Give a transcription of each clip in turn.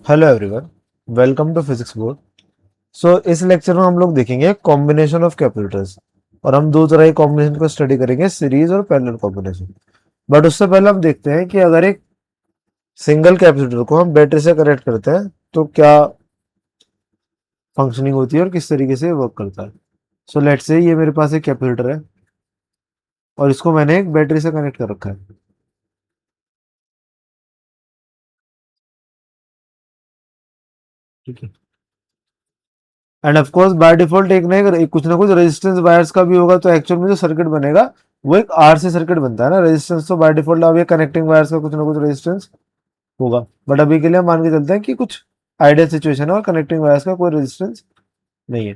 Hello everyone, welcome to physics board. इस lecture में हम लोग देखेंगे कॉम्बिनेशन ऑफ कैपेसिटर्स। और हम दो तरह के कॉम्बिनेशन को स्टडी करेंगे, सीरीज और पैरेलल कॉम्बिनेशन। बट उससे पहले हम देखते हैं कि अगर एक सिंगल कैपेसिटर को हम बैटरी से कनेक्ट करते हैं तो क्या फंक्शनिंग होती है और किस तरीके से वर्क करता है। लेट्स से ये मेरे पास एक कैपेसिटर है और इसको मैंने एक बैटरी से कनेक्ट कर रखा है। ठीक है। End of course by default एक कुछ ना कुछ रेजिस्टेंस वायर्स का भी होगा, तो एक्चुअल में जो सर्किट बनेगा वो एक आर से सर्किट बनता है ना। रेजिस्टेंस तो बाय डिफॉल्ट अब ये कनेक्टिंग वायर्स का कुछ ना कुछ रेजिस्टेंस होगा, बट अभी के लिए हम मान के चलते हैं कि कुछ आइडियल सिचुएशन है और कनेक्टिंग वायर्स का कोई रेजिस्टेंस नहीं है।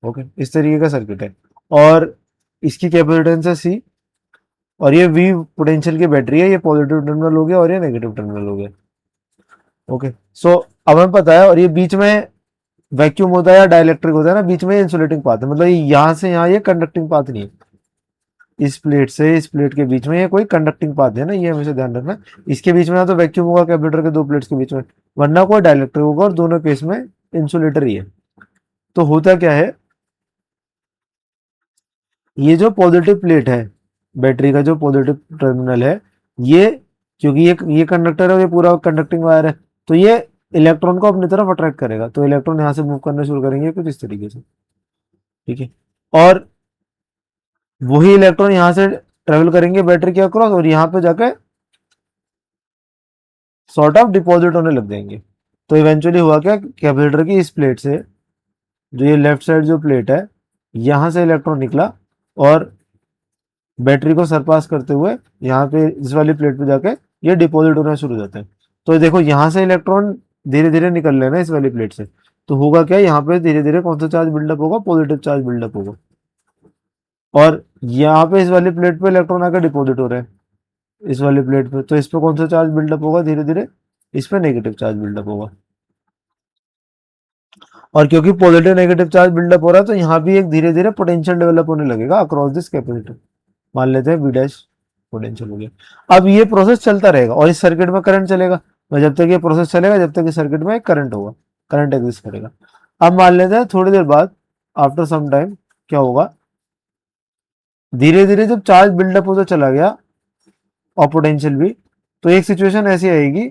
ओके, इस तरीके का सर्किट है और इसकी कैपेसिटेंस है सी और ये वी पोटेंशियल की बैटरी है। ये पॉजिटिव टर्मिनल हो गया और ये नेगेटिव टर्मिनल हो गया। ओके, सो अब हमें पता है, और ये बीच में वैक्यूम होता है या डाइलेक्ट्रिक होता है ना, बीच में इंसुलेटिंग पाथ है, मतलब यहाँ से यहाँ ये कंडक्टिंग पाथ नहीं है। इस प्लेट से इस प्लेट के बीच में ये कोई कंडक्टिंग पाथ है ना, ये हमेशा ध्यान रखना। इसके बीच में ना तो वैक्यूम होगा कैपेसिटर के दो प्लेट्स के बीच में, वरना कोई डाइलेक्ट्रिक होगा, और दोनों केस में इंसुलेटर ही है। तो होता क्या है, ये जो पॉजिटिव प्लेट है, बैटरी का जो पॉजिटिव टर्मिनल है, ये क्योंकि ये कंडक्टर है, ये पूरा कंडक्टिंग वायर है, तो ये इलेक्ट्रॉन को अपनी तरफ अट्रैक्ट करेगा। तो इलेक्ट्रॉन यहाँ से मूव करना शुरू करेंगे कुछ इस तरीके से। ठीक है। और वही इलेक्ट्रॉन यहाँ से ट्रेवल करेंगे बैटरी के अक्रॉस और यहाँ पे जाके सॉर्ट ऑफ डिपॉजिट होने लग जाएंगे। तो इवेंचुअली हुआ क्या, कैपेसिटर की इस प्लेट से, जो ये लेफ्ट साइड जो प्लेट है, यहाँ से इलेक्ट्रॉन निकला और बैटरी को सरपास करते हुए यहाँ पे इस वाली प्लेट पे जाके ये डिपॉजिट होना शुरू हो जाते हैं। तो देखो यहाँ से इलेक्ट्रॉन धीरे धीरे निकल लेना इस वाली प्लेट से, तो होगा क्या, यहाँ पे धीरे धीरे कौन सा चार्ज बिल्डअप होगा, पॉजिटिव चार्ज बिल्डअप होगा। और यहाँ पे इस वाली प्लेट पे इलेक्ट्रॉन आकर डिपॉजिट हो रहे हैं इस वाली प्लेट पे, तो इस पे कौन सा चार्ज बिल्डअप होगा, धीरे धीरे इस पे नेगेटिव चार्ज बिल्डअप होगा। और क्योंकि पॉजिटिव नेगेटिव चार्ज बिल्डअप हो रहा है, तो यहाँ भी एक धीरे धीरे पोटेंशियल डेवलप होने लगेगा अक्रॉस दिस कैपेसिटर। मान लेते हैं बी डैश पोटेंशियल हो गया। अब ये प्रोसेस चलता रहेगा और इस सर्किट में करंट चलेगा, और जब तक ये प्रोसेस चलेगा, जब तक इस सर्किट में करंट होगा, करंट एग्जिस्ट करेगा। अब मान लेते हैं थोड़ी देर बाद, आफ्टर सम टाइम, क्या होगा, धीरे धीरे जब चार्ज बिल्डअप होता चला गया और पोटेंशियल भी, तो एक सिचुएशन ऐसी आएगी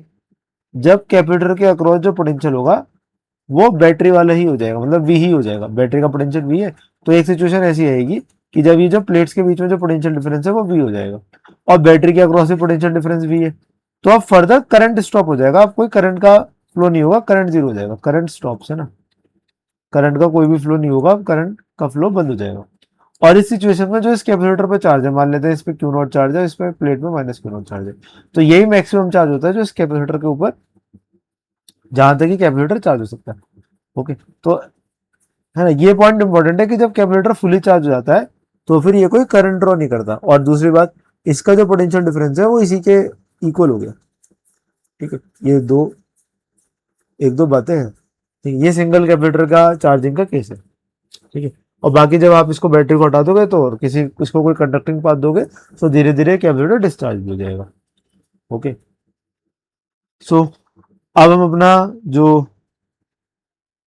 जब कैपेसिटर के अक्रॉस जो पोटेंशियल होगा वो बैटरी वाला ही हो जाएगा, मतलब वी ही हो जाएगा। बैटरी का पोटेंशियल वी है, तो एक सिचुएशन ऐसी आएगी कि जब ये जो प्लेट्स के बीच में जो पोटेंशियल डिफरेंस है वो वी हो जाएगा और बैटरी के अक्रॉस भी पोटेंशियल डिफरेंस वी है। तो अब फर्दर करंट स्टॉप हो जाएगा, अब कोई करंट का फ्लो नहीं होगा, करंट जीरो हो जाएगा। करंट स्टॉप है ना, करंट का कोई भी फ्लो नहीं होगा, अब करंट का फ्लो बंद हो जाएगा। और इस सिचुएशन में जो इस कैपेसिटर पे चार्ज है, मान लेते हैं इस पे क्यू नॉट चार्ज है, इस पे प्लेट में माइनस क्यू नॉट चार्ज है, तो यही मैक्सिमम चार्ज होता है जो इस कैपेसिटर के ऊपर, जहां तक कि कैपेसिटर चार्ज हो सकता है। ओके, तो है ना, ये पॉइंट इंपॉर्टेंट है कि जब कैपेसिटर फुली चार्ज हो जाता है तो फिर ये कोई करंट ड्रॉ नहीं करता। और दूसरी बात, इसका जो पोटेंशियल डिफरेंस है वो इसी के इक्वल हो गया। ठीक है, ये दो एक दो बातें हैं। ठीक है, ये सिंगल कैपेसिटर का चार्जिंग का केस है। ठीक है, और बाकी जब आप इसको बैटरी को हटा दोगे तो, और किसी इसको कोई कंडक्टिंग पाथ दोगे, तो धीरे धीरे कैपेसिटर डिस्चार्ज हो जाएगा। ओके, सो अब हम अपना जो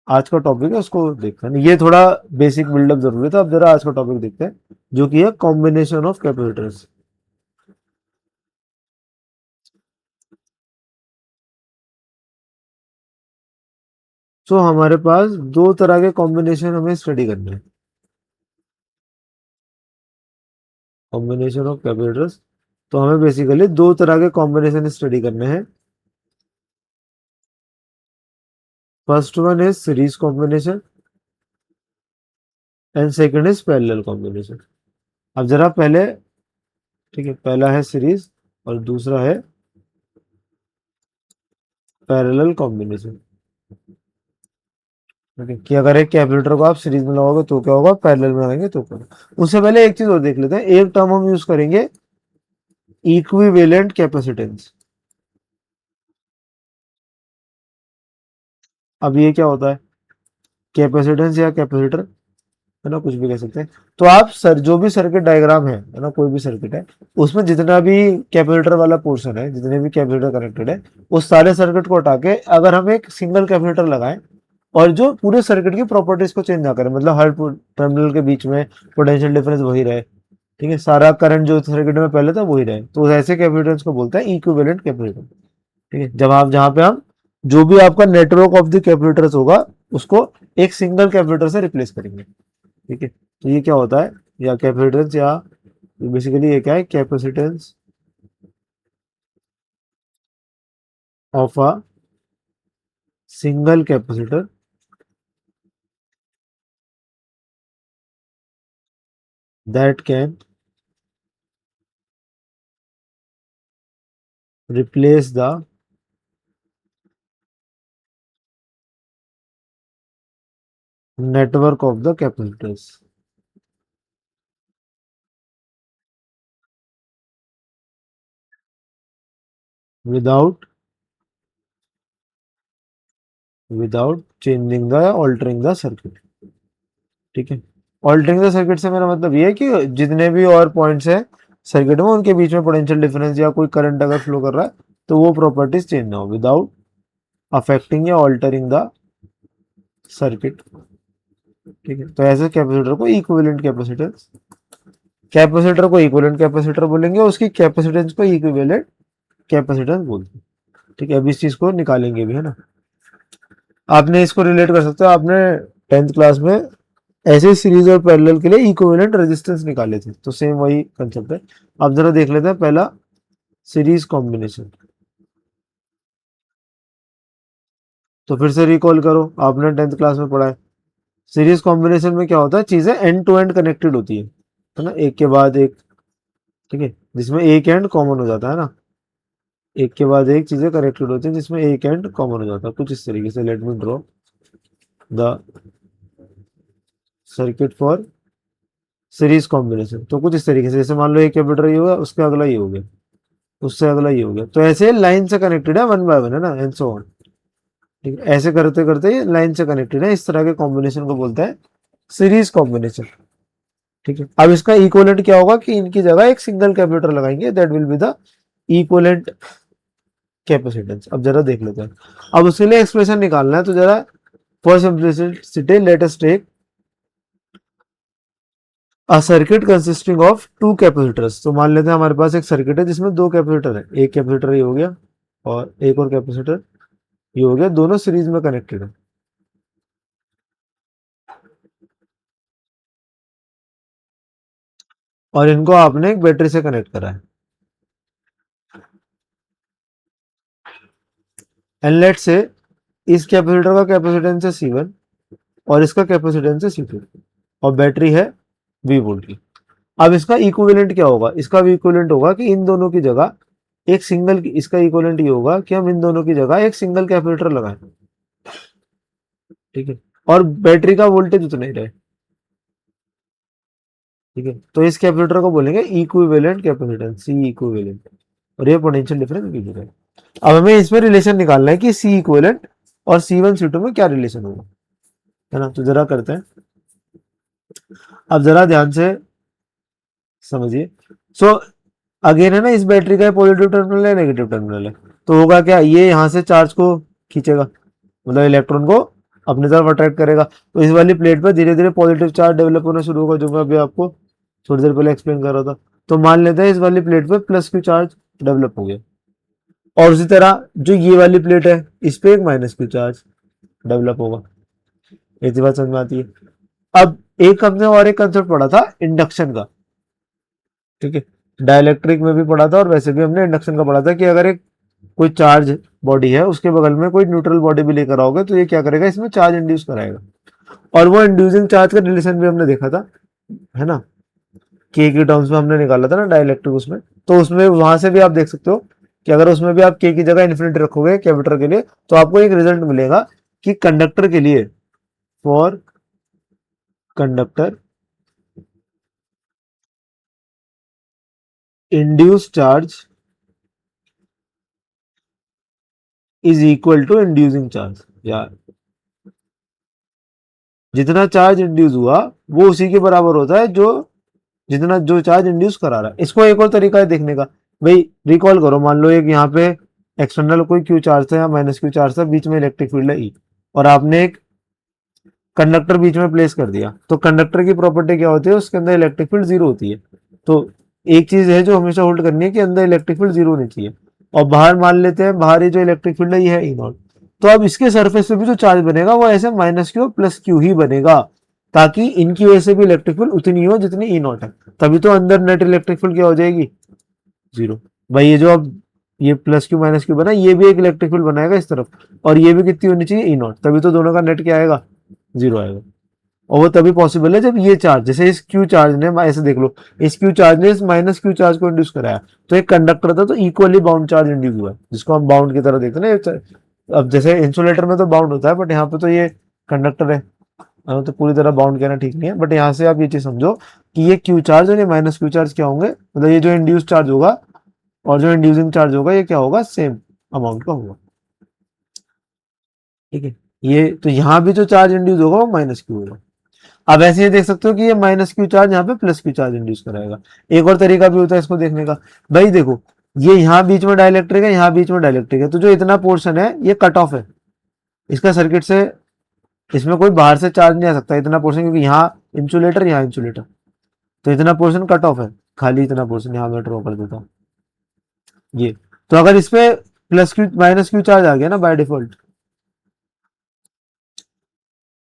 आज का टॉपिक है उसको देखते हैं। ये थोड़ा बेसिक बिल्डअप जरूरी था, अब जरा आज का टॉपिक देखते हैं, जो कि है कॉम्बिनेशन ऑफ कैपेसिटर्स। हमारे पास दो तरह के कॉम्बिनेशन हमें स्टडी करने हैं, कॉम्बिनेशन ऑफ कैपेसिटर्स। तो हमें बेसिकली दो तरह के कॉम्बिनेशन स्टडी करने हैं। First one is series combination and second is parallel combination. अब जरा पहले, ठीक है, पहला है सीरीज और दूसरा है पैरेलल कॉम्बिनेशन। ओके, कि अगर एक कैपेसिटर को आप सीरीज में लगाओगे तो क्या होगा, पैरेलल में लगाएंगे तो क्या होगा। उससे पहले एक चीज और देख लेते हैं, एक टर्म हम यूज करेंगे, इक्विवेलेंट कैपेसिटेंस। अब ये क्या होता है, कैपेसिटेंस या कैपेसिटर है ना, कुछ भी कह सकते हैं। तो आप सर जो भी सर्किट डायग्राम है ना, कोई भी सर्किट है, उसमें जितना भी कैपेसिटर वाला पोर्शन है, जितने भी कैपेसिटर कनेक्टेड है, उस सारे सर्किट को हटा के अगर हम एक सिंगल कैपेसिटर लगाएं और जो पूरे सर्किट की प्रॉपर्टीज को चेंज ना करें, मतलब हर टर्मिनल के बीच में पोटेंशियल डिफरेंस वही रहे, ठीक है, सारा करंट जो सर्किट में पहले था वही रहे, तो ऐसे कैपेसिटेंस को बोलते हैं इक्विवेलेंट कैपेसिटर। ठीक है, जब आप जहां पे हम जो भी आपका नेटवर्क ऑफ द कैपेसिटर्स होगा उसको एक सिंगल कैपेसिटर से रिप्लेस करेंगे। ठीक है, तो ये क्या होता है, या कैपेसिटेंस, या बेसिकली ये क्या है, capacitance of a single capacitor that can replace the network of the capacitors without changing the altering the circuit। ठीक है, ऑल्टरिंग द सर्किट से मेरा मतलब ये है कि जितने भी और पॉइंट्स हैं सर्किट में उनके बीच में पोटेंशियल डिफरेंस या कोई करंट अगर फ्लो कर रहा है तो वो प्रॉपर्टीज चेंज ना हो विदाउट अफेक्टिंग या ऑल्टरिंग द सर्किट। ठीक है, तो ऐसे कैपेसिटर को इक्विवेलेंट कैपेसिटर बोलेंगे, उसकी कैपेसिटेंस को इक्विवेलेंट कैपेसिटेंस बोलते हैं। ठीक है, अब इस चीज को निकालेंगे भी, है ना। आपने इसको रिलेट कर सकते हो, आपने 10th क्लास में ऐसे सीरीज और पैरेलल के लिए इक्विवेलेंट रेजिस्टेंस निकाले थे, तो सेम वही कंसेप्ट है। अब जरा देख लेते हैं पहला सीरीज कॉम्बिनेशन। तो फिर से रिकॉल करो, आपने 10th क्लास में पढ़ा है सीरीज कॉम्बिनेशन में क्या होता है, चीजें एंड टू एंड कनेक्टेड होती है ना, एक के बाद एक। ठीक है, जिसमें एक एंड कॉमन हो जाता है ना, एक के बाद एक चीजें कनेक्टेड होती है जिसमें एक एंड कॉमन हो जाता है, कुछ इस तरीके से। Let me draw the circuit for series combination. तो कुछ इस तरीके से, जैसे मान लो एक कैपेसिटर ये होगा, उसके अगला ये हो गया, उससे अगला ये हो गया, तो ऐसे लाइन से कनेक्टेड है वन बाय वन, है ना, एंड सो ऑन। ठीक है, ऐसे करते करते ये लाइन से कनेक्टेड है, इस तरह के कॉम्बिनेशन को बोलते हैं सीरीज कॉम्बिनेशन। ठीक है, अब इसका इक्वलेंट क्या होगा कि इनकी जगह एक सिंगल कैपेसिटर लगाएंगे, that will be the equivalent capacitance. अब जरा देख लेते हैं, अब उसके लिए एक्सप्रेशन निकालना है, तो जरा for simplicity let us take a circuit consisting of two capacitors. तो मान लेते हैं हमारे पास एक सर्किट है जिसमें दो कैपेसिटर है, एक कैपेसिटर ये हो गया और एक और कैपेसिटर ये हो गया, दोनों सीरीज में कनेक्टेड है। और इनको आपने एक बैटरी से कनेक्ट करा है, एंड लेट से इस कैपेसिटर का कैपेसिटेंस है C1 और इसका कैपेसिटेंस है C2 और बैटरी है V वोल्ट की। अब इसका इक्विवेलेंट क्या होगा, इसका भी इक्विवेलेंट होगा कि इन दोनों की जगह एक सिंगल, इसका इक्विवेलेंट ये होगा कि हम इन दोनों की जगह एक सिंगल कैपेसिटर लगाएं। ठीक है, और बैटरी का वोल्टेज उतना ही रहे। ठीक है, तो इस कैपेसिटर को बोलेंगे इक्विवेलेंट कैपेसिटेंस, सी इक्विवेलेंट, और ये पोटेंशियल डिफरेंस V है। अब हमें इसमें रिलेशन निकालना है कि सी इक्विवेलेंट और C1 C2 में क्या रिलेशन होगा, है ना। तो जरा करते हैं, अब जरा ध्यान से समझिए। सो अगेन है ना, इस बैटरी का पॉजिटिव टर्मिनल है, नेगेटिव टर्मिनल है, तो होगा क्या, ये यहाँ से चार्ज को खींचेगा, मतलब इलेक्ट्रॉन को अपनी तरफ अट्रैक्ट करेगा, तो इस वाली प्लेट पर धीरे धीरे पॉजिटिव चार्ज डेवलप होना शुरू होगा, जो मैं अभी आपको थोड़ी देर पहले एक्सप्लेन कर रहा था। तो मान लेते हैं इस वाली प्लेट पे प्लस क्यू चार्ज डेवलप हो गया, और उसी तरह जो ये वाली प्लेट है इस पे एक माइनस क्यू चार्ज डेवलप होगा। ये बात समझ में आती है। अब एक हमने और एक कंसेप्ट पढ़ा था इंडक्शन का। ठीक है, डाइलेक्ट्रिक में भी पढ़ा था और वैसे भी हमने इंडक्शन का पढ़ा था कि अगर एक कोई चार्ज बॉडी है उसके बगल में कोई न्यूट्रल बॉडी भी लेकर आओगे तो ये क्या करेगा, इसमें चार्ज इंड्यूस कराएगा। और वो इंड्यूसिंग चार्ज का रिलेशन भी हमने देखा था, है ना, के टर्म्स में हमने निकाला था ना डाइलेक्ट्रिक उसमें। तो उसमें वहां से भी आप देख सकते हो कि अगर उसमें भी आप के की जगह इन्फिनिटी रखोगे कैपेसिटर के लिए तो आपको एक रिजल्ट मिलेगा कि कंडक्टर के लिए, for conductor induce charge is equal to inducing charge, या जितना चार्ज इंड्यूस हुआ वो उसी के बराबर होता है जो जितना जो चार्ज इंड्यूस करा रहा है। इसको एक और तरीका है देखने का, भाई रिकॉल करो, मान लो एक यहाँ पे एक्सटर्नल कोई क्यू चार्ज था या माइनस क्यू चार्ज था, बीच में इलेक्ट्रिक फील्ड है ई, और आपने एक कंडक्टर बीच में प्लेस कर दिया, तो कंडक्टर की प्रॉपर्टी क्या होती है, उसके अंदर इलेक्ट्रिक फील्ड जीरो होती है। तो एक चीज है जो हमेशा होल्ड करनी है कि अंदर इलेक्ट्रिक फील्ड जीरो होनी चाहिए, और बाहर मान लेते हैं बाहर ये जो इलेक्ट्रिक फील्ड है ये है ई नॉट। तो अब इसके सरफेस पे भी जो चार्ज बनेगा वो ऐसे माइनस क्यू प्लस क्यू ही बनेगा, ताकि इनकी वजह से भी इलेक्ट्रिक फील्ड उतनी हो जितनी ई नॉट है, तभी तो अंदर नेट इलेक्ट्रिक फील्ड क्या हो जाएगी, जीरो। भाई ये जो अब ये प्लस क्यू माइनस क्यू बना, ये भी एक इलेक्ट्रिक फील्ड बनाएगा इस तरफ, और ये भी कितनी होनी चाहिए, ई नॉट, तभी तो दोनों का नेट क्या आएगा, जीरो आएगा। और वो तभी पॉसिबल है जब ये चार्ज, जैसे इस क्यू चार्ज ने, ऐसे देख लो, इस क्यू चार्ज ने इस माइनस क्यू चार्ज को इंड्यूस कराया, तो एक कंडक्टर था तो इक्वली बाउंड चार्ज इंड्यूस हुआ है, जिसको हम बाउंड की तरह देखते हैं ना। अब जैसे इंसुलेटर में तो बाउंड होता है, बट यहाँ पे तो ये कंडक्टर है, तो पूरी तरह बाउंड कहना ठीक नहीं है, बट यहाँ से आप ये चीज समझो कि ये क्यू चार्ज और ये माइनस क्यू चार्ज क्या होंगे, मतलब ये जो इंड्यूस चार्ज होगा और जो इंड्यूसिंग चार्ज होगा ये क्या होगा, सेम अमाउंट का होगा। ठीक है, ये तो यहाँ भी जो चार्ज इंड्यूस होगा वो माइनस क्यू होगा। अब ऐसे ये देख सकते हो कि ये माइनस क्यू चार्ज यहाँ पे प्लस क्यू चार्ज इंड्यूस कराएगा। एक और तरीका भी होता है इसको देखने का, भाई देखो ये यहाँ बीच में डाइलेक्ट्रिक है, यहाँ बीच में डाइलेक्ट्रिक है, तो जो इतना पोर्शन है ये कट ऑफ है इसका सर्किट से, इसमें कोई बाहर से चार्ज नहीं आ सकता इतना पोर्शन, क्योंकि यहाँ इंसुलेटर यहाँ इंसुलेटर, तो इतना पोर्शन कट ऑफ है, खाली इतना पोर्शन यहाँ मैं ड्रॉ कर देता हूँ ये। तो अगर इस पे plus q minus q charge आ गया ना बाय डिफॉल्ट,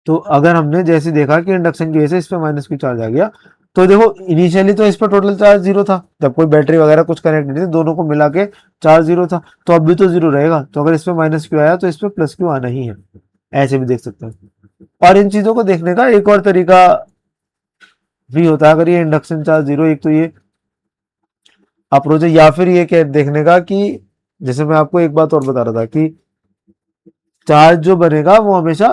तो अगर हमने जैसे देखा कि इंडक्शन की वजह से इस पे माइनस क्यू चार्ज आ गया, तो देखो इनिशियली तो इस पर टोटल चार्ज जीरो था, जब कोई बैटरी वगैरह कुछ कनेक्ट नहीं थी, दोनों को मिला के चार्ज जीरो था, तो अब भी तो जीरो रहेगा, तो अगर इस पे माइनस क्यू आया तो इस पे प्लस क्यू आना ही है, ऐसे भी देख सकते हैं। और इन चीजों को देखने का एक और तरीका भी होता है, अगर ये इंडक्शन चार्ज जीरो, एक तो ये अप्रोच है, या फिर ये क्या देखने का कि जैसे मैं आपको एक बात और बता रहा था कि चार्ज जो बनेगा वो हमेशा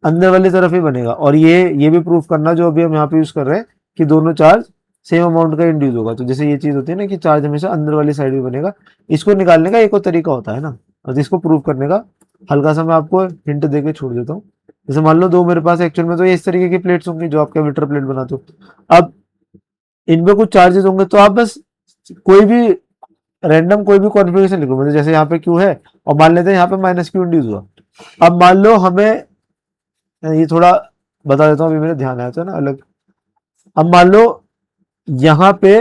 अंदर वाली तरफ ही बनेगा, और ये भी प्रूफ करना जो अभी हम यहाँ पे यूज कर रहे हैं कि दोनों चार्ज सेम अमाउंट का इंड्यूस होगा, तो जैसे ये चीज होती है ना कि चार्ज हमेशा अंदर वाली साइड भी बनेगा, इसको निकालने का एक और तरीका होता है ना, और इसको प्रूव करने का हल्का सा मैं आपको हिंट देके छोड़ देता हूँ। जैसे मान लो दो मेरे पास एक्चुअल में तो ये इस तरीके की प्लेट्स होंगी जो आप कैविटर प्लेट बनाते हो, अब इनमें कुछ चार्जेस होंगे, तो आप बस कोई भी रैंडम कोई भी कॉन्फ़िगरेशन लिखो, मतलब जैसे यहाँ पे क्यू है और मान लेते हैं यहाँ पे माइनस क्यू इंड्यूस हुआ। अब मान लो हमें ये थोड़ा बता देता हूँ, अभी मेरे ध्यान आया था ना अलग। अब मान लो यहाँ पे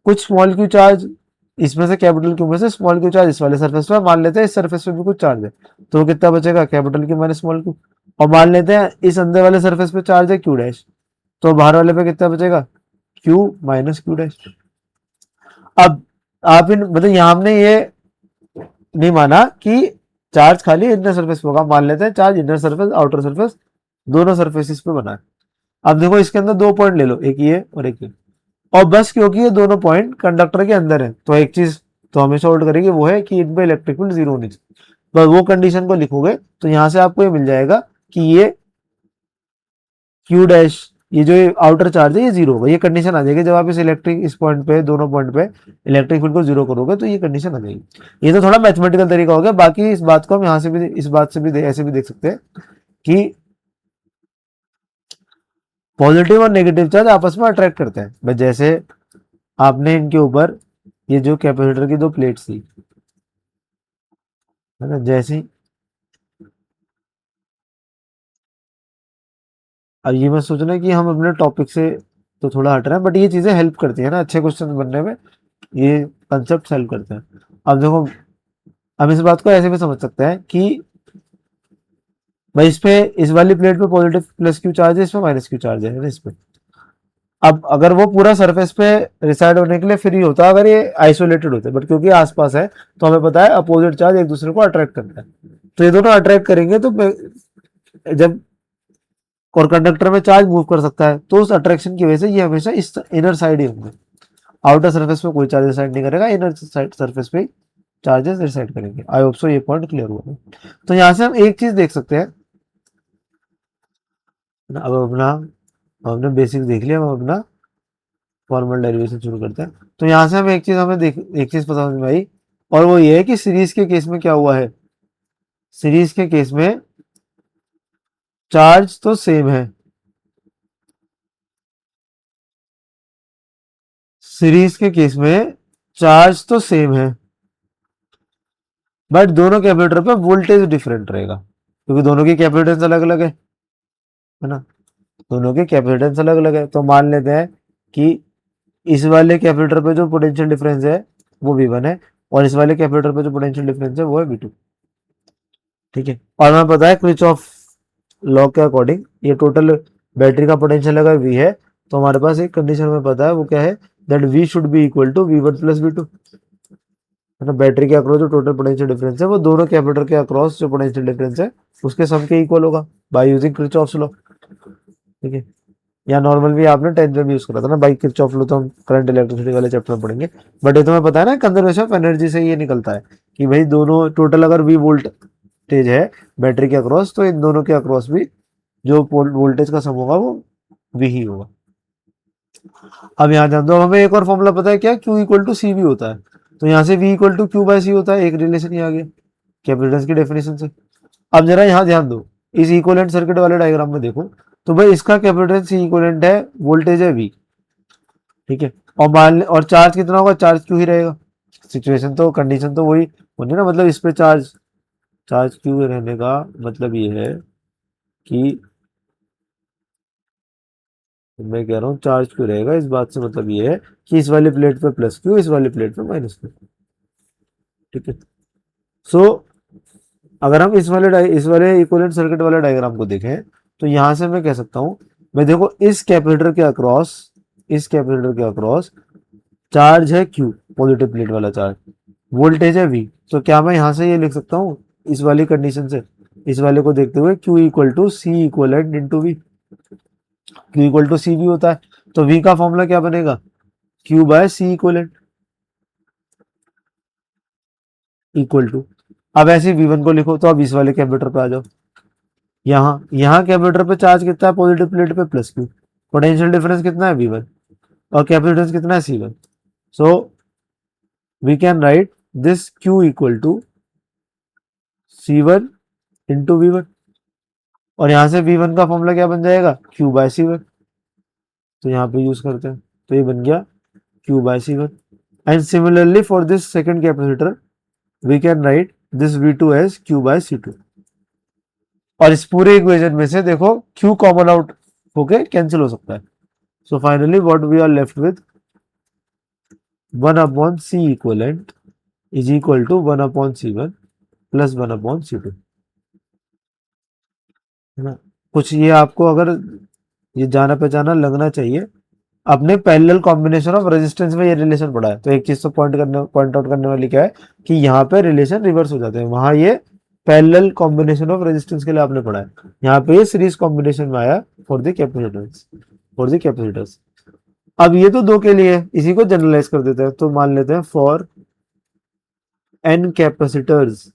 कुछ स्मॉल क्यू चार्ज इसमें से कैपिटल क्यू में से स्मॉल क्यू चार्ज इस वाले सरफेस पे, मान लेते हैं इस सरफेस पे भी कुछ चार्ज है, तो कितना बचेगा, capital Q minus small Q. और मान लेते हैं इस अंदर वाले सरफेस पे चार्ज है क्यू डैश, तो बाहर वाले पे कितना बचेगा, क्यू माइनस क्यू डैश। अब आप इन मतलब यहाँ हमने ये नहीं माना कि चार्ज खाली इनर सरफेस पे होगा, मान लेते हैं charge inner surface outer surface दोनों सरफेसिस पे बना है। अब देखो इसके अंदर दो पॉइंट ले लो, एक ये और एक ये, और बस क्योंकि ये दोनों पॉइंट कंडक्टर के अंदर है, तो एक चीज तो हमेशा होल्ड करेगी वो है कि इन पे इलेक्ट्रिक फील्ड जीरो होनी चाहिए, बस वो कंडीशन को लिखोगे तो यहां से आपको ये मिल जाएगा कि ये क्यू डैश, ये जो आउटर चार्ज है ये जीरो होगा, ये कंडीशन आ जाएगी जब आप इस इलेक्ट्रिक इस पॉइंट पे दोनों पॉइंट पे इलेक्ट्रिक फील्ड को जीरो करोगे, तो ये कंडीशन आ जाएगी। ये तो थोड़ा मैथमेटिकल तरीका हो गया, बाकी इस बात को हम यहाँ से भी इस बात से भी ऐसे भी देख सकते हैं कि पॉजिटिव और नेगेटिव चार्ज आपस में अट्रैक्ट करते हैं। बस जैसे आपने इनके ऊपर ये जो कैपेसिटर की दो प्लेट्स थी, है ना, जैसी, अब ये मैं सोच रहा कि हम अपने टॉपिक से तो थोड़ा हट रहे हैं, बट ये चीजें हेल्प करती है ना अच्छे क्वेश्चन बनने में, ये कंसेप्ट हेल्प करते हैं। अब देखो हम इस बात को ऐसे भी समझ सकते हैं कि भाई इस पे इस वाली प्लेट पे पॉजिटिव प्लस क्यू चार्ज है, इस पे माइनस क्यू चार्ज है ना इस पे। अब अगर वो पूरा सरफेस पे रिसाइड होने के लिए फ्री होता अगर ये आइसोलेटेड होते, बट क्योंकि आसपास है तो हमें पता है अपोजिट चार्ज एक दूसरे को अट्रैक्ट करता है, तो ये दोनों अट्रैक्ट करेंगे, तो जब और कंडक्टर में चार्ज मूव कर सकता है तो उस अट्रैक्शन की वजह से ये हमेशा इस इनर साइड ही होंगे, आउटर सरफेस पे कोई चार्ज रिसाइड नहीं करेगा, इनर साइड सरफेस पे चार्जेस रिसाइड करेंगे। आई होप सो ये पॉइंट क्लियर हुआ। तो यहाँ से हम एक चीज देख सकते हैं, अब अपना हमने बेसिक देख लिया, हम अपना फॉर्मल डेरिवेशन शुरू करते हैं। तो यहाँ से हम एक चीज हमें एक चीज पता समझ में आई, और वो ये है कि सीरीज के केस में क्या हुआ है, सीरीज के केस में चार्ज तो सेम है, सीरीज के केस में चार्ज तो सेम है, बट दोनों कैपेसिटर पे वोल्टेज डिफरेंट रहेगा, क्योंकि दोनों की कैपेसिटेंस अलग अलग है ना, दोनों की कैपेसिटेंस अलग अलग है। तो मान लेते हैं कि इस वाले कैपेसिटर पे जो पोटेंशियल डिफरेंस है वो V1 है, और इस वाले कैपेसिटर पे जो पोटेंशियल डिफरेंस है वो है V2। ठीक है, और हमें पता है क्रिचॉफ लॉ के अकॉर्डिंग ये टोटल बैटरी का पोटेंशियल अगर V है, तो हमारे पास एक कंडीशन में पता है, वो क्या है, that V should be equal to V1 plus V2। मतलब बैटरी के अक्रॉस जो टोटल पोटेंशियल डिफरेंस है वो दोनों कैपेसिटर के अक्रॉस जो पोटेंशियल डिफरेंस है उसके सम के इक्वल होगा बाय यूजिंग किरचॉफ्स लॉ। ठीक है, या नॉर्मल भी आपने 10th में भी यूज करा था ना, बाई किरचॉफ लॉ तो हम करंट इलेक्ट्रिसिटी वाले चैप्टर में पढ़ेंगे, बट ये तुम्हें पता है ना कंजर्वेशन ऑफ एनर्जी से ये निकलता है कि भाई दोनों टोटल अगर V वोल्टेज है बैटरी के अक्रॉस, तो इन दोनों के अक्रॉस भी जो वोल्टेज का सम होगा वो V ही होगा। अब यहाँ ध्यान दो, हमें एक और फॉर्मूला पता है क्या, Q इक्वल टू सी भी होता है, तो यहाँ से V equal to q by c होता है, एक रिलेशन ही आ गया कैपेसिटेंस की डेफिनेशन से। अब जरा यहाँ ध्यान दो, इस इक्विवेलेंट सर्किट वाले डायग्राम में देखो, तो भाई इसका कैपेसिटेंस इक्विवेलेंट है, वोल्टेज है V। ठीक है, और मान और चार्ज कितना होगा, चार्ज क्यू ही रहेगा। सिचुएशन तो कंडीशन तो वही होनी ना, मतलब इस पे चार्ज चार्ज क्यू रहने का मतलब ये है कि, मैं कह रहा हूँ चार्ज क्यू रहेगा, इस बात से मतलब ये है कि इस वाली प्लेट पे प्लस क्यू, इस वाली प्लेट पे माइनस क्यू। ठीक है, सो अगर हम इस वाले इक्विवेलेंट सर्किट वाले डायग्राम को देखें, तो यहां से मैं कह सकता हूं, मैं देखो इस कैपेसिटर के अक्रॉस, इस कैपेसिटर के अक्रॉस चार्ज है Q, पॉजिटिव प्लेट वाला चार्ज, वोल्टेज है V। तो क्या मैं यहां से ये लिख सकता हूँ इस वाली कंडीशन से, इस वाले को देखते हुए, Q equal to c equivalent into v. Q equal to c भी होता है, तो V का फॉर्मूला क्या बनेगा, Q by C equivalent equal to, अब ऐसे V1 को लिखो, तो अब इस वाले कैपेसिटर पे आ जाओ, यहाँ कैपेसिटर पे चार्ज कितना है, पॉजिटिव प्लेट पे प्लस क्यू, पोटेंशियल डिफरेंस कितना है V1, और कैपेसिटेंस कितना है C1। So we can write this Q equal to C1 into V1, और यहाँ से V1 का फॉर्मूला क्या बन जाएगा, Q बाय C1, तो यहाँ पे यूज करते हैं, तो ये बन गया Q by C1। And similarly for this second capacitor we can write this V2 as Q by C2, और इस पूरे इक्वेशन में से देखो Q कॉमन आउट होके कैंसिल हो सकता है। So finally what we are left with, 1 upon C equivalent is equal to 1 upon C1 plus 1 upon C2, है ना। कुछ ये आपको अगर ये जाना पहचाना लगना चाहिए, अपने पैरेलल कॉम्बिनेशन ऑफ रेजिस्टेंस में ये रिलेशन पड़ा है, तो एक चीज तो पॉइंट आउट करने वाली क्या है कि यहाँ पे रिलेशन रिवर्स हो जाते हैं, वहां ये पैरेलल कॉम्बिनेशन ऑफ रेजिस्टेंस के लिए आपने पढ़ा है, यहाँ पे ये सीरीज कॉम्बिनेशन में आया for the capacitors, for the capacitors. अब ये तो दो के लिए है, इसी को जनरलाइज कर देते हैं, तो मान लेते हैं for n capacitors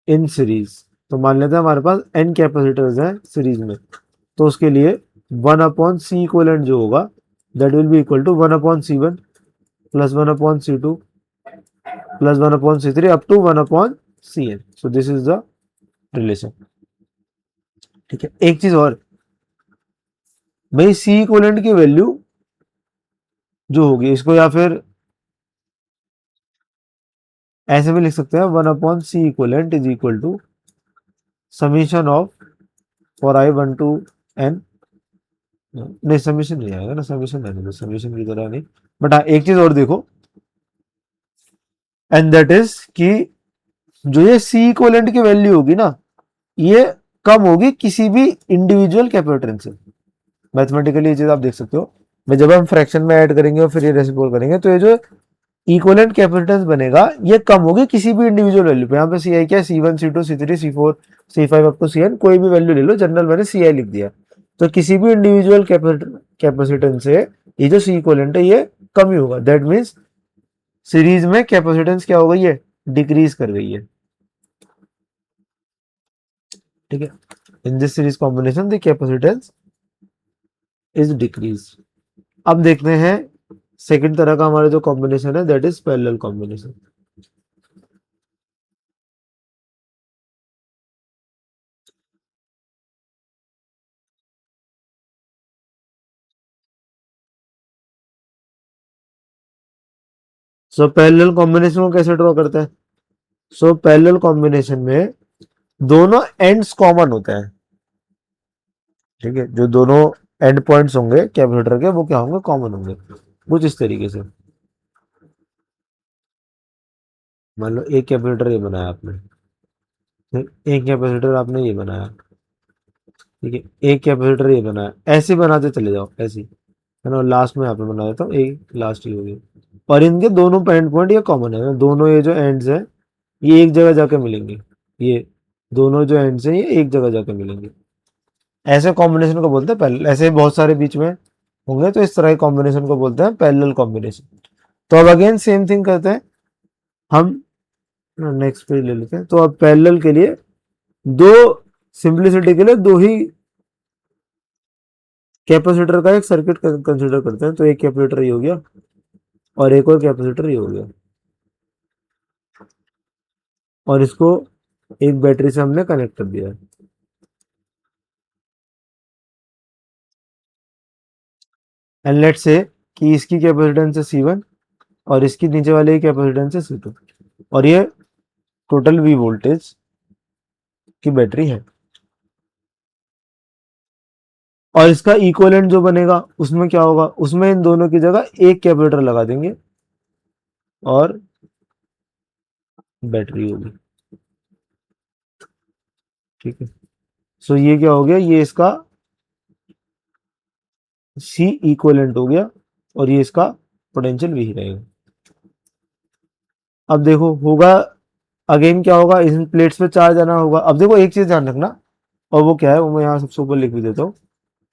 in series, तो मान लेते हैं हमारे पास n कैपेसिटर्स हैं सीरीज में, तो उसके लिए 1 अपॉन सी इक्वलेंट जो होगा that will be equal to 1 upon C1 plus 1 upon C2 plus 1 upon C3 up to 1 upon Cn। So this is the relation. ठीक है, एक चीज और, भाई सी इक्वलेंट की वैल्यू जो होगी, इसको या फिर ऐसे भी लिख सकते हैं, 1 upon C equivalent is equal to summation of for I 1 to n, नहीं समीशन नहीं आएगा ना, समीशन रहने दो, समीशन की तरह नहीं, बट हाँ एक चीज और देखो, एंड दैट इज कि जो ये सी इक्वलेंट की वैल्यू होगी ना, ये कम होगी किसी भी इंडिविजुअल कैपेसिटर से। मैथमेटिकली ये चीज आप देख सकते हो, मैं जब हम फ्रैक्शन में ऐड करेंगे और फिर ये रेसिप्रोकल करेंगे, तो ये जो इक्वलेंट कैपेसिटेंस बनेगा ये कम होगी किसी भी इंडिविजुअल वैल्यू पे। यहाँ पे सी आई क्या है, C1 C2 C3 C4 C5 up to Cn, कोई भी वैल्यू ले लो, जनरल मैंने सी आई लिख दिया, तो किसी भी इंडिविजुअल कैपेसिटेंस से ये जो सी इक्वलेंट है ये कम ही होगा, दैट मीन्स सीरीज में कैपेसिटेंस क्या हो गई है, डिक्रीज कर गई है। ठीक है, in this series combination the capacitance is decrease. अब देखते हैं सेकंड तरह का हमारा जो कॉम्बिनेशन है that is parallel combination. So parallel combination को कैसे ड्रॉ करते हैं? सो पैरेलल कॉम्बिनेशन में दोनों एंड्स कॉमन होते हैं, ठीक है, जो दोनों एंड पॉइंट्स होंगे कैपेसिटर के वो क्या होंगे? कॉमन होंगे। कुछ इस तरीके से, मान लो एक कैपेसिटर ये बनाया आपने, फिर एक कैपेसिटर आपने ये बनाया, ठीक है, एक कैपेसिटर ये बनाया, ऐसे बनाते चले जाओ, ऐसे, है ना, लास्ट में यहाँ पे बना देता हूँ, एक लास्ट ही होगी, और इनके दोनों एंड पॉइंट ये कॉमन है ना, दोनों ये जो एंड्स हैं ये एक जगह जाके मिलेंगे, ये दोनों जो एंड्स हैं ये एक जगह जाके मिलेंगे। ऐसे कॉम्बिनेशन को बोलते हैं पैरेलल। ऐसे बहुत सारे बीच में होंगे तो इस तरह के कॉम्बिनेशन को बोलते हैं पैरेलल कॉम्बिनेशन। तो अब अगेन सेम थिंग करते हैं हम, नेक्स्ट पेज ले लेते हैं। तो अब पैरेलल के लिए दो, सिंपलिसिटी के लिए दो ही कैपेसिटर का एक सर्किट कंसिडर करते हैं। तो एक कैपेसिटर ये हो गया और एक और कैपेसिटर ये हो गया, और इसको एक बैटरी से हमने कनेक्ट कर दिया है। एंड लेट्स से कि इसकी कैपेसिटेंस है C1 और इसकी नीचे वाले की कैपेसिटेंस है C2, और ये टोटल V वोल्टेज की बैटरी है। और इसका इक्विवेलेंट जो बनेगा उसमें क्या होगा? उसमें इन दोनों की जगह एक कैपेसिटर लगा देंगे और बैटरी होगी, ठीक है। सो ये क्या हो गया? ये इसका C इक्विवेलेंट हो गया और ये इसका पोटेंशियल V रहेगा। अब देखो होगा अगेन क्या होगा, इन प्लेट्स पे चार्ज आना होगा। अब देखो एक चीज ध्यान रखना, और वो क्या है वो मैं यहाँ सबसे ऊपर लिख भी देता हूँ।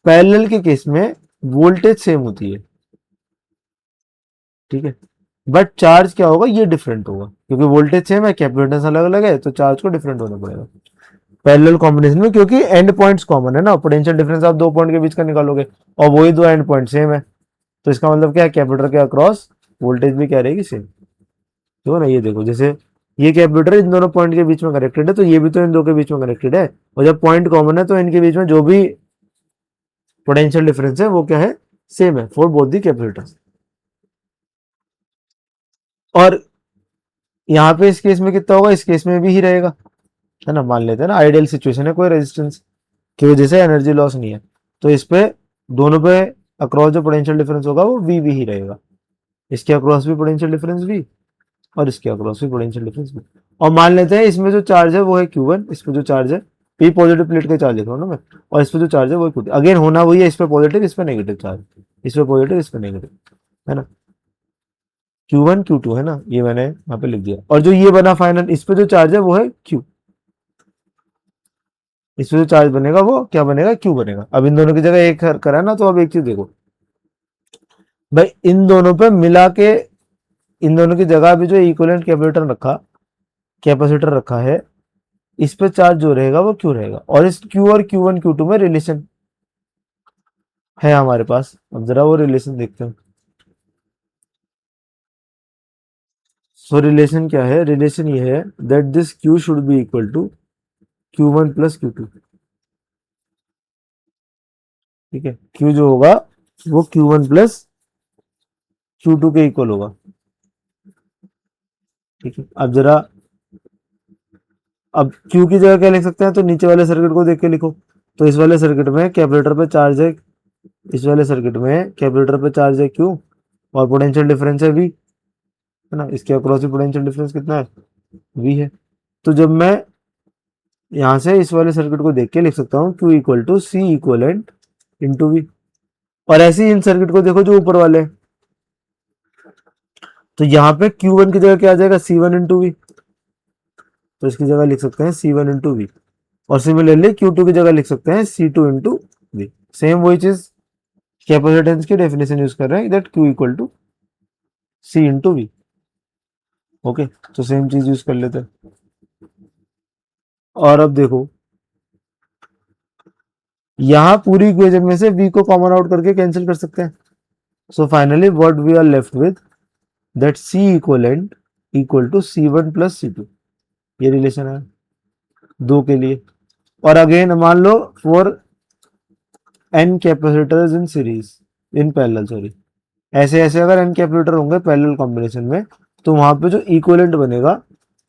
पैरेलल के केस में वोल्टेज सेम होती है, ठीक है, बट चार्ज क्या होगा ये डिफरेंट होगा, क्योंकि वोल्टेज सेम है, कैपेसिटेंस अलग अलग है, तो चार्ज को डिफरेंट होना पड़ेगा पैरेलल कॉम्बिनेशन में, क्योंकि एंड पॉइंट्स कॉमन है ना। पोटेंशियल डिफरेंस आप दो पॉइंट के बीच का निकालोगे और वही दो एंड पॉइंट सेम है, तो इसका मतलब क्या है? कैपेसिटर के अक्रॉस वोल्टेज भी क्या रहेगी? सेम। देखो ना, ये देखो, जैसे ये कैपेसिटर इन दोनों पॉइंट के बीच में कनेक्टेड है, तो ये भी तो इन दो के बीच में कनेक्टेड है, और जब पॉइंट कॉमन है तो इनके बीच में जो भी पोटेंशियल डिफरेंस है वो क्या है? सेम है फॉर बोथ दी कैपेसिटर्स। और यहाँ पे इस केस में कितना होगा? इस केस में भी ही रहेगा, है ना। मान लेते हैं ना आइडियल सिचुएशन है, कोई रेजिस्टेंस की वजह से एनर्जी लॉस नहीं है, तो इस पे दोनों पे अक्रॉस जो पोटेंशियल डिफरेंस होगा वो वी ही रहेगा। इसके अक्रॉस भी पोटेंशियल डिफरेंस वी, और इसके अक्रॉस भी पोटेंशियल डिफरेंस वी। और मान लेते हैं इसमें जो चार्ज है वो है Q1, इस पे जो चार्ज है, पी पॉजिटिव प्लेट का चार्ज लिख रहा हूँ ना मैं, और इस पे जो चार्ज है वो Q2। अगेन होना वही है, इस पे पॉजिटिव इस पे नेगेटिव चार्ज, इस पे पॉजिटिव इस पे नेगेटिव, है ना। Q1 Q2 है ना, ये मैंने यहाँ पे लिख दिया। और जो ये बना फाइनल, इस पे जो चार्ज है वो है Q, इस पे जो चार्ज बनेगा वो क्या बनेगा? Q बनेगा। अब इन दोनों की जगह एक करा ना, तो अब एक चीज देखो भाई, इन दोनों पे मिला के, इन दोनों की जगह भी जो इक्विवेलेंट कैपेसिटर रखा है, इस पे चार्ज जो रहेगा वो Q रहेगा। और इस Q और Q1 Q2 में रिलेशन है हमारे पास। अब जरा वो रिलेशन देखते हैं। सो रिलेशन क्या है? रिलेशन ये है that this Q should be equal to Q1 plus Q2, ठीक है। Q जो होगा वो Q1 प्लस Q2 के इक्वल होगा, ठीक है। अब जरा, अब Q की जगह क्या लिख सकते हैं? तो नीचे वाले सर्किट को देख के लिखो। तो इस वाले सर्किट में कैपेसिटर पे चार्ज है, इस वाले सर्किट में कैपेसिटर पे चार्ज है Q, और पोटेंशियल डिफरेंस है V, है ना। इसके अक्रॉस भी पोटेंशियल डिफरेंस कितना है? V है। तो जब मैं यहाँ से इस वाले सर्किट को देख के लिख सकता हूँ Q equal to C equivalent into V। और ऐसे ही इन सर्किट को देखो जो ऊपर वाले हैं, तो यहाँ पे Q1 की जगह क्या आ जाएगा? C1 इंटू वी, तो इसकी जगह लिख सकते हैं C1 इंटू वी। और सिमिलरली Q2 की जगह लिख सकते हैं C2 इंटू वी। सेम वही चीज कैपेसिटेंस की डेफिनेशन यूज कर रहे हैं, that Q equal to C into V. Okay, तो सेम चीज यूज कर लेते हैं। और अब देखो, यहां पूरी इक्वेशन में से V को कॉमन आउट करके कैंसिल कर सकते हैं। So finally what we are left with, that C equivalent equal to C1 plus C2। ये रिलेशन है दो के लिए। और अगेन मान लो for n capacitors in series, in parallel, sorry, ऐसे ऐसे अगर n कैपेसिटर होंगे पैरेलल कॉम्बिनेशन में, तो वहां पे जो इक्विवेलेंट बनेगा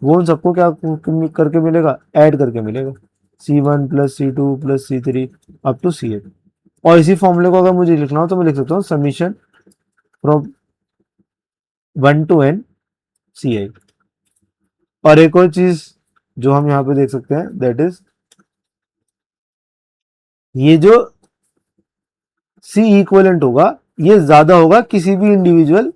वो उन सबको क्या करके मिलेगा, ऐड करके मिलेगा, C1 plus C2 plus C3 up to C8। और इसी फॉर्मूले को अगर मुझे लिखना हो तो मैं लिख सकता हूँ summation from 1 to n CI। और एक और चीज जो हम यहाँ पे देख सकते हैं दैट इज ये जो C इक्विवेलेंट होगा ये ज्यादा होगा किसी भी इंडिविजुअल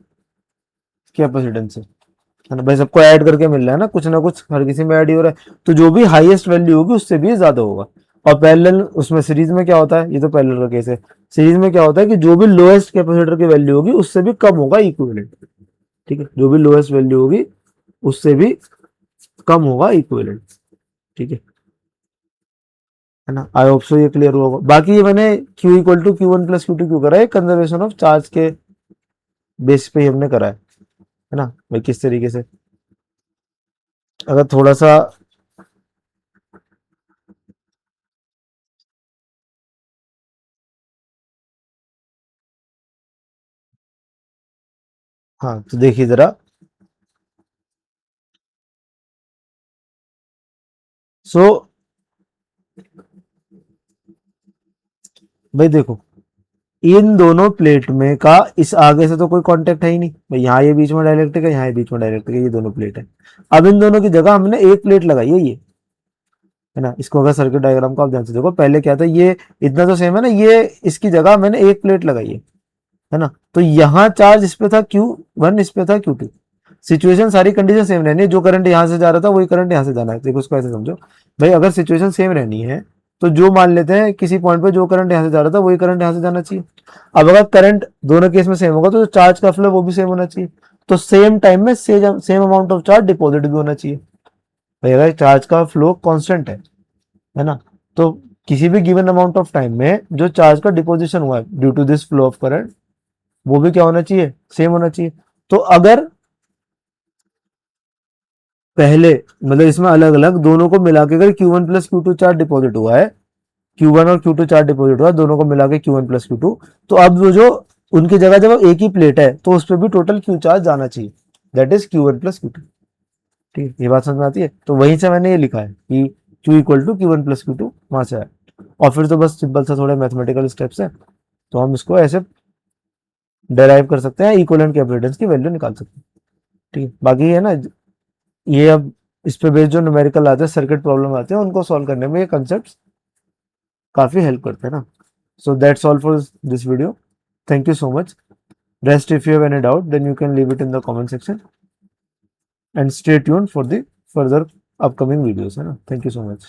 कैपेसिटेंस से, है ना भाई, सबको ऐड करके मिल रहा है ना कुछ हर किसी में ऐड ही हो रहा है, तो जो भी हाईएस्ट वैल्यू होगी उससे भी ज्यादा होगा। और पैरेलल उसमें सीरीज में क्या होता है, ये तो पैरेलल का केस है, सीरीज में क्या होता है कि जो भी लोएस्ट कैपेसिटर की वैल्यू होगी उससे भी कम होगा इक्विवेलेंट, ठीक है, जो भी लोएस्ट वैल्यू होगी उससे भी कम होगा इक्विवेलेंट, ठीक है ना। आई होप सो ये क्लियर हुआ होगा। बाकी ये मैंने Q equal to Q1 plus Q2 क्यों करा है, कंजर्वेशन ऑफ चार्ज के बेस पे ही हमने करा है ना भाई, किस तरीके से अगर थोड़ा सा, हाँ तो देखिए जरा, सो भाई देखो इन दोनों प्लेट में का इस आगे से तो कोई कांटेक्ट है ही नहीं भाई, यहाँ ये बीच में डायरेक्ट्रिक है, यहाँ ये बीच में डायरेक्ट्रिक है, ये दोनों प्लेट है। अब इन दोनों की जगह हमने एक प्लेट लगाई है ये, है ना। इसको अगर सर्किट डायग्राम को आप ध्यान से देखो, पहले क्या था, ये इतना तो सेम है ना, ये इसकी जगह मैंने एक प्लेट लगाई है ना। तो यहाँ चार्ज इस पे था Q1, इस पे था Q2, सिचुएशन सारी कंडीशन सेम रहनी है, जो करंट यहाँ से जा रहा था वही करंट यहाँ से जाना है। देखो उसको ऐसे समझो भाई, अगर सिचुएशन सेम रहनी है तो जो मान लेते हैं किसी पॉइंट पे जो करंट यहाँ से जा रहा था वही करंट यहाँ से जाना चाहिए। अब अगर करंट दोनों केस में सेम होगा तो जो चार्ज का फ्लो वो भी सेम होना चाहिए, तो सेम टाइम में same amount of charge deposit भी होना चाहिए भाई। अगर चार्ज का फ्लो कांस्टेंट है ना, तो किसी भी गिवन अमाउंट ऑफ टाइम में जो चार्ज का डिपोजिशन हुआ है due to this flow of current वो भी क्या होना चाहिए, सेम होना चाहिए। तो अगर पहले मतलब इसमें अलग अलग दोनों को मिला के अगर Q1 plus Q2 charge deposit हुआ है, Q1 और Q2 चार्ज डिपॉजिट हुआ है, दोनों को मिला के Q1 प्लस Q2, तो अब वो जो उनकी जगह जब एक ही प्लेट है तो उस पर भी टोटल Q चार्ज जाना चाहिए, that is Q1 plus Q2। ठीक है, ये बात समझ में आती है। तो वहीं से मैंने ये लिखा है कि Q equal to Q1 plus Q2 वहां से आया। और फिर तो बस सिंपल सा थोड़े मैथमेटिकल स्टेप्स है, तो हम इसको ऐसे डेराइव कर सकते हैं, इक्विवेलेंट कैपेसिटेंस की वैल्यू निकाल सकते हैं। ठीक है, बाकी है ना ये अब इस पे बेस्ड जो न्यूमेरिकल आते हैं, सर्किट प्रॉब्लम आते हैं, उनको सॉल्व करने में ये कंसेप्ट काफी हेल्प करते हैं ना। So that's all for this video, thank you so much. Rest if you have any doubt then you can leave it in the comment section and stay tuned for the further upcoming videos, है ना। Thank you so much।